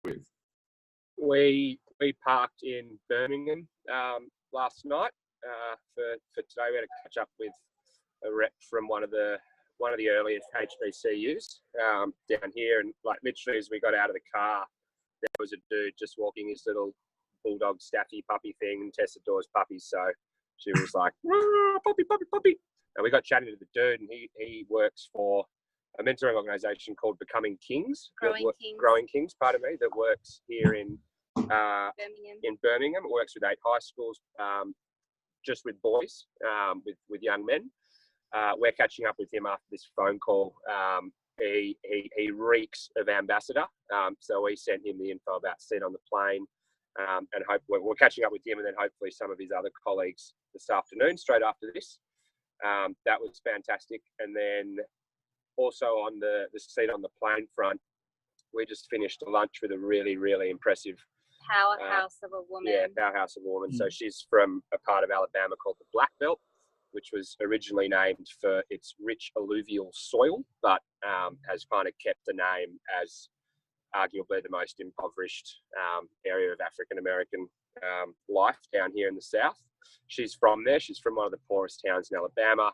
with? We parked in Birmingham last night for today. We had to catch up with a rep from one of the earliest HBCUs down here, and like literally as we got out of the car, there was a dude just walking his little bulldog staffy puppy thing, and Tessa Dawes puppies. So she was like, puppy, puppy, puppy. And we got chatting to the dude, and he works for a mentoring organisation called Becoming Kings. Growing Kings, pardon me, that works here in Birmingham. It works with 8 high schools, just with boys, with young men. We're catching up with him after this phone call. He reeks of ambassador. So we sent him the info about seat on the plane, and hope we're catching up with him, and then hopefully some of his other colleagues this afternoon, straight after this. That was fantastic. And then also on the seat on the plane front, we just finished a lunch with a really, really impressive powerhouse of a woman. Yeah, powerhouse of a woman. So she's from a part of Alabama called the Black Belt, which was originally named for its rich alluvial soil, but has kind of kept the name as arguably the most impoverished area of African-American life down here in the South. She's from there. She's from one of the poorest towns in Alabama,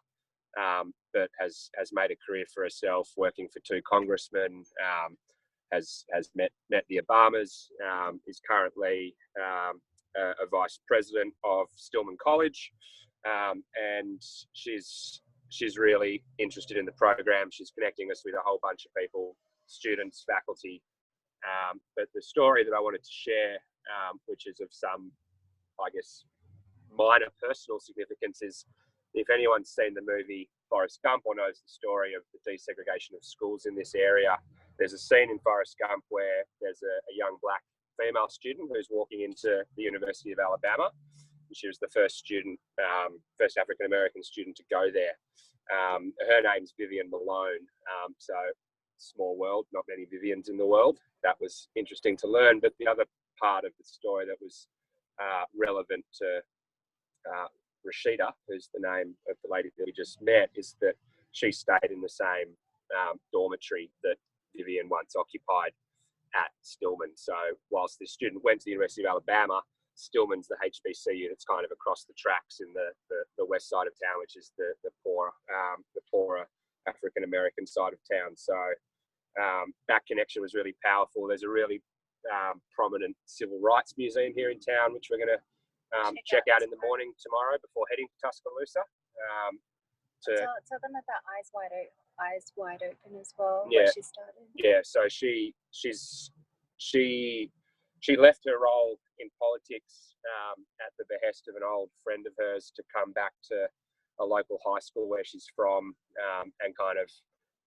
but has made a career for herself working for 2 congressmen, has met the Obamas, is currently a vice president of Stillman College, and she's really interested in the program. She's connecting us with a whole bunch of people, students, faculty. But the story that I wanted to share, which is of some, I guess, minor personal significance, is if anyone's seen the movie Forrest Gump or knows the story of the desegregation of schools in this area, there's a scene in Forrest Gump where there's a young black female student who's walking into the University of Alabama. And she was the first student, first African-American student to go there. Her name's Vivian Malone. So small world, not many Vivians in the world. That was interesting to learn. But the other part of the story that was relevant to Rashida, who's the name of the lady that we just met, is that she stayed in the same dormitory that Vivian once occupied at Stillman. So whilst this student went to the University of Alabama, Stillman's the HBCU that's kind of across the tracks in the west side of town, which is the poorer African-American side of town. So that connection was really powerful. There's a really prominent civil rights museum here in town, which we're going to check out in the morning tomorrow before heading to Tuscaloosa. Tell them about Eyes Wide Open as well. Yeah, where she started. Yeah. So she left her role in politics at the behest of an old friend of hers to come back to a local high school where she's from, and kind of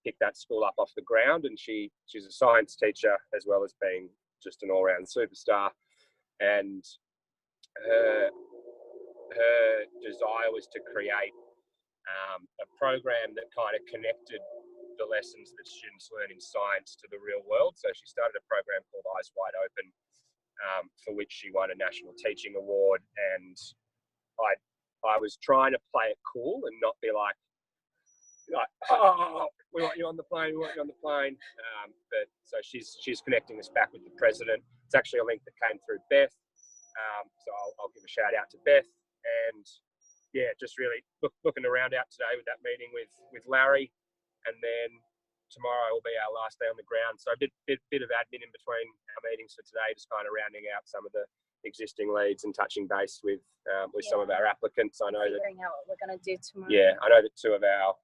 pick that school up off the ground. And she's a science teacher as well as being just an all-round superstar. And her desire was to create a program that kind of connected the lessons that students learn in science to the real world. So she started a program called Eyes Wide Open, for which she won a National Teaching Award. And I was trying to play it cool and not be like, oh, we want you on the plane, But so she's connecting us back with the president. It's actually a link that came through Beth. So I'll give a shout out to Beth. And yeah, just really looking to round out today with that meeting with Larry. And then tomorrow will be our last day on the ground. So a bit of admin in between our meetings for today, just kind of rounding out some of the existing leads and touching base with some of our applicants. I know figuring out what we're going to do tomorrow. Yeah, I know that 2 of our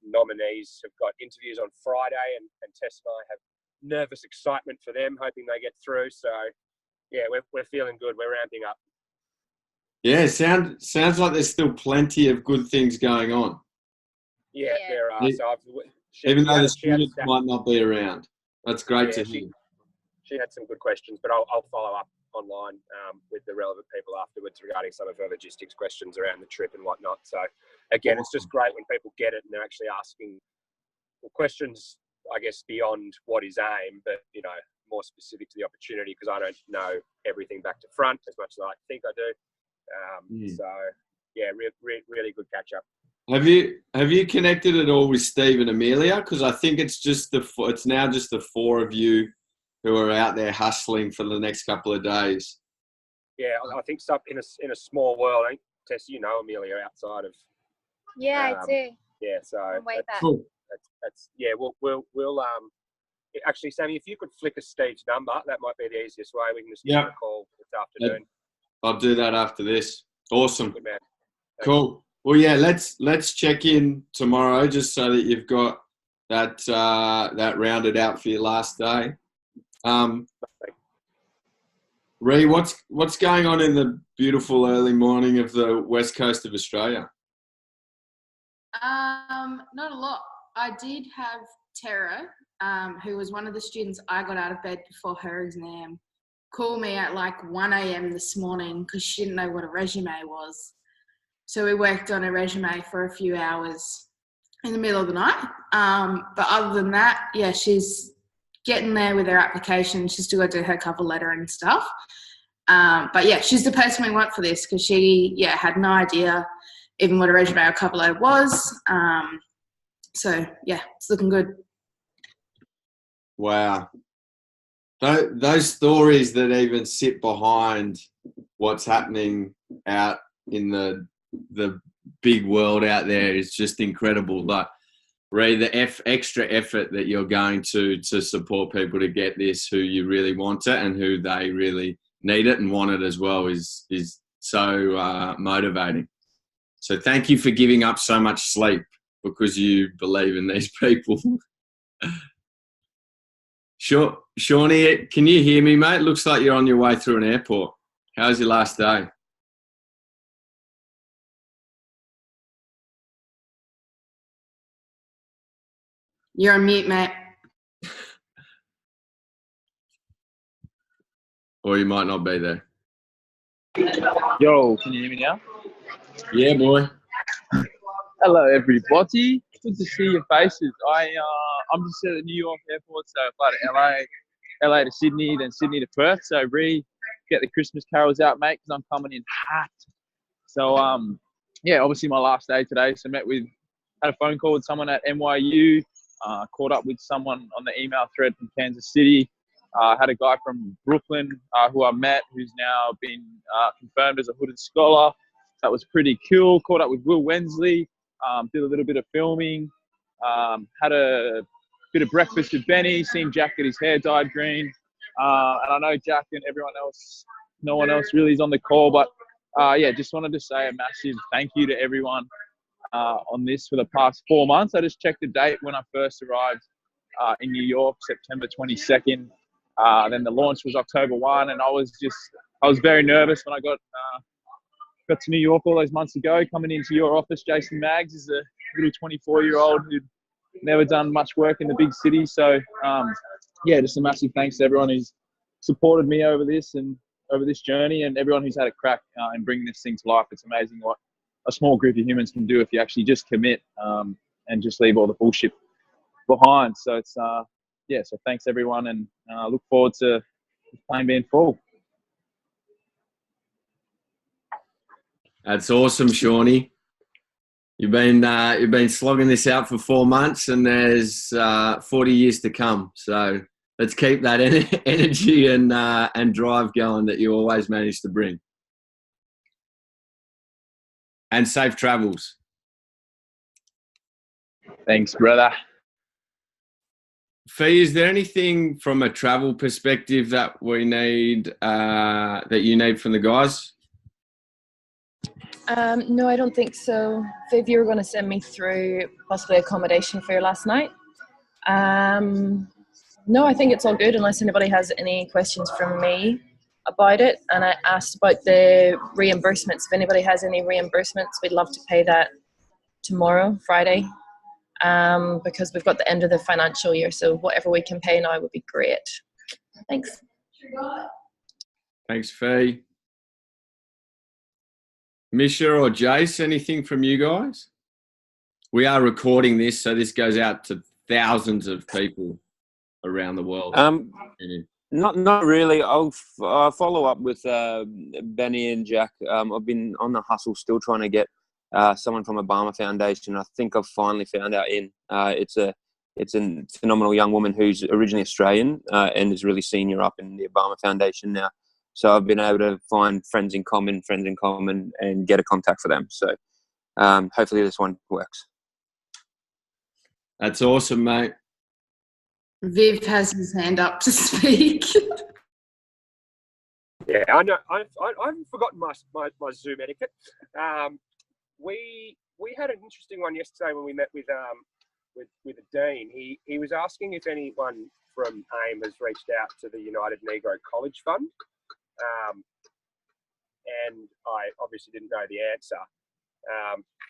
nominees have got interviews on Friday, and Tess and I have nervous excitement for them, hoping they get through. So yeah, we're feeling good. We're ramping up. Yeah, sounds like there's still plenty of good things going on. Yeah. There are. So even though the students might not be around. That's great to hear. She had some good questions, but I'll follow up online with the relevant people afterwards regarding some of her logistics questions around the trip and whatnot. So again, It's just great when people get it and they're actually asking questions, I guess, beyond what is AIM, but, more specific to the opportunity, because I don't know everything back to front as much as I think I do. So yeah, really good catch up. Have you connected at all with Steve and Amelia? Because I think it's now just the 4 of you who are out there hustling for the next couple of days. Yeah, I think stuff in a small world. I think, Tess, you know Amelia outside of. Yeah, I do. Yeah, so Way back. Cool. that's yeah. We'll actually, Sammy, if you could flick us Steve's number, that might be the easiest way. We can just give him a call this afternoon. I'll do that after this. Awesome. Good man. Thanks. Cool. Well, yeah, let's check in tomorrow just so that you've got that that rounded out for your last day. Ree, what's going on in the beautiful early morning of the west coast of Australia? Not a lot. I did have Tara, who was one of the students I got out of bed before her exam, call me at like 1 a.m. this morning because she didn't know what a resume was. So we worked on a resume for a few hours in the middle of the night. But other than that, yeah, she's getting there with her application. She's still got to do her cover letter and stuff. But yeah, she's the person we want for this because she, had no idea even what a resume or cover letter was. So yeah, it's looking good. Wow. Those stories that even sit behind what's happening out in the big world out there is just incredible. Like, Ree, the extra effort that you're going to support people to get this, who you really want it and who they really need it and want it as well, is so motivating. So thank you for giving up so much sleep because you believe in these people. Sure, Shawnee, can you hear me, mate? Looks like you're on your way through an airport. How's your last day? You're on mute, mate. Or you might not be there. Yo, can you hear me now? Yeah, boy. Hello, everybody. Good to see your faces. I'm just at the New York airport, so I fly to LA to Sydney, then Sydney to Perth. So, get the Christmas carols out, mate, because I'm coming in hot. So, obviously my last day today. So, had a phone call with someone at NYU, caught up with someone on the email thread from Kansas City. Had a guy from Brooklyn who I met, who's now been confirmed as a hooded scholar. That was pretty cool. Caught up with Will Wensley, did a little bit of filming, had a bit of breakfast with Benny, seen Jack get his hair dyed green. And I know Jack and everyone else, no one else really is on the call, but just wanted to say a massive thank you to everyone on this for the past 4 months. I just checked the date when I first arrived in New York, September 22nd. Then the launch was October 1, and I was very nervous when I got to New York all those months ago. Coming into your office, Jason Maggs is a little 24-year-old who'd never done much work in the big city. So, just a massive thanks to everyone who's supported me over this journey, and everyone who's had a crack in bringing this thing to life. It's amazing what a small group of humans can do if you actually just commit and just leave all the bullshit behind. So it's so thanks everyone, and I look forward to the plane being full. That's awesome, Shawnee. You've been slogging this out for 4 months, and there's 40 years to come. So let's keep that energy and drive going that you always manage to bring. And safe travels. Thanks, brother. Fee, is there anything from a travel perspective that we need, that you need from the guys? No, I don't think so. Viv, you were going to send me through possibly accommodation for your last night. No, I think it's all good unless anybody has any questions from me about it. And I asked about the reimbursements. If anybody has any reimbursements, we'd love to pay that tomorrow, Friday, because we've got the end of the financial year. So whatever we can pay now would be great. Thanks. Thanks, Fee. Misha or Jace, anything from you guys? We are recording this, so this goes out to thousands of people around the world. Not really. I'll follow up with Benny and Jack. I've been on the hustle still trying to get someone from Obama Foundation. I think I've finally found out it's it's a phenomenal young woman who's originally Australian and is really senior up in the Obama Foundation now. So I've been able to find friends in common, and get a contact for them. So hopefully this one works. That's awesome, mate. Viv has his hand up to speak. Yeah, I know. I haven't forgotten my Zoom etiquette. We had an interesting one yesterday when we met with the dean. He was asking if anyone from AIM has reached out to the United Negro College Fund, and I obviously didn't know the answer.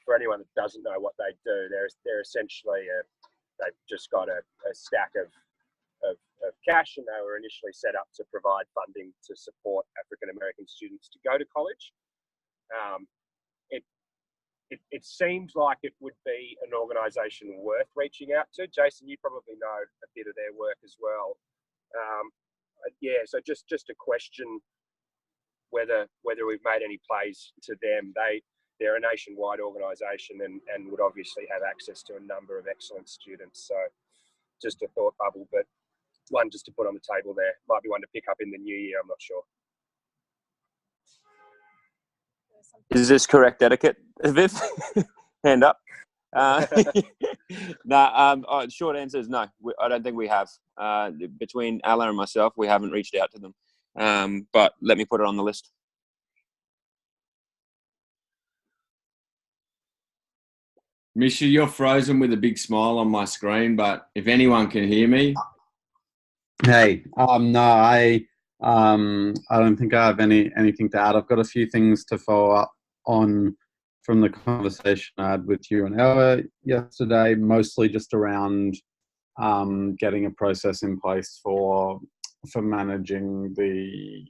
For anyone that doesn't know what they do, they're essentially they've just got a stack of cash, and they were initially set up to provide funding to support African American students to go to college. It seems like it would be an organisation worth reaching out to. Jason, you probably know a bit of their work as well. So just a question whether we've made any plays to them. They're a nationwide organisation and would obviously have access to a number of excellent students. So just a thought bubble, but one just to put on the table there. Might be one to pick up in the new year, I'm not sure. Is this correct etiquette, Viv? Hand up. Short answer is no. I don't think we have. Between Alla and myself, we haven't reached out to them. But let me put it on the list. Misha, you're frozen with a big smile on my screen, but if anyone can hear me. Hey, no, I don't think I have anything to add. I've got a few things to follow up on from the conversation I had with you and Ella yesterday, mostly just around getting a process in place for managing the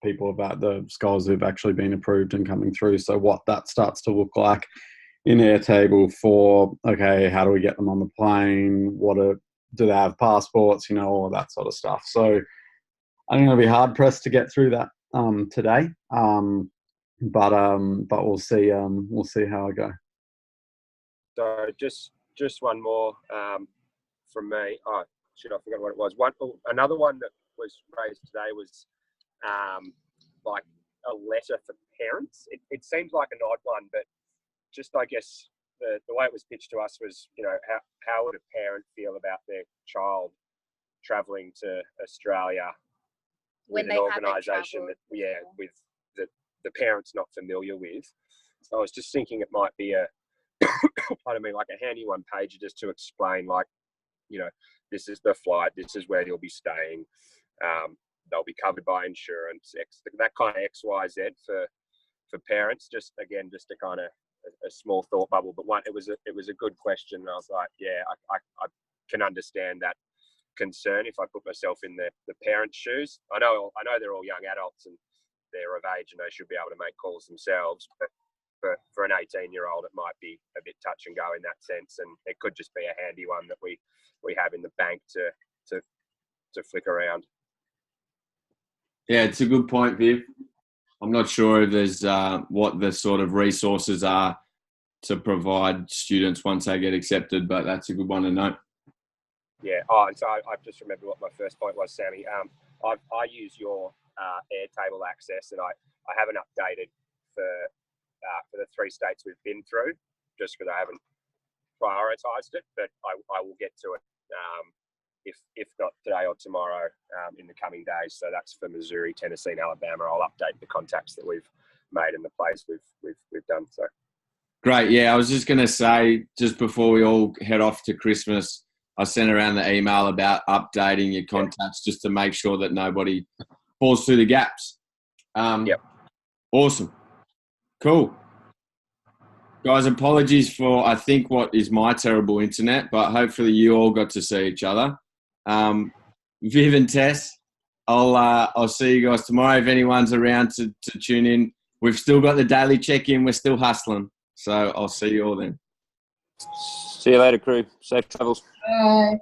people about the scholars who've actually been approved and coming through. So what that starts to look like in Airtable for, okay, how do we get them on the plane? Do they have passports? All of that sort of stuff. So I'm going to be hard pressed to get through that today. But we'll see. We'll see how I go. So just one more from me. Oh shit, I forgot what it was. Another one that was raised today was like a letter for parents. It seems like an odd one, but just I guess the way it was pitched to us was, how would a parent feel about their child travelling to Australia with an organisation that with the parents not familiar with. So I was just thinking it might be like a handy one page just to explain, like, this is the flight, this is where you'll be staying, they'll be covered by insurance, that kind of XYZ for parents. Just to kind of a small thought bubble, but it was a good question, and I was like, yeah, I can understand that concern if I put myself in the parents' shoes. I know they're all young adults and they're of age and they should be able to make calls themselves, but for an 18-year-old it might be a bit touch and go in that sense, and it could just be a handy one that we have in the bank to flick around. Yeah, it's a good point, Viv. I'm not sure if there's what the sort of resources are to provide students once they get accepted, but that's a good one to know. Yeah. Oh, and so I've just remembered what my first point was, Sammy. I use your Airtable access, and I haven't updated for the 3 states we've been through, just because I haven't prioritised it. But I will get to it if not today or tomorrow in the coming days. So that's for Missouri, Tennessee, and Alabama. I'll update the contacts that we've made and the plays we've done. So great. Yeah, I was just going to say, just before we all head off to Christmas, I sent around the email about updating your contacts just to make sure that nobody falls through the gaps. Yep. Awesome. Cool. Guys, apologies for, I think, what is my terrible internet, but hopefully you all got to see each other. Viv and Tess, I'll see you guys tomorrow if anyone's around to tune in. We've still got the daily check-in. We're still hustling. So I'll see you all then. See you later, crew. Safe travels. Bye.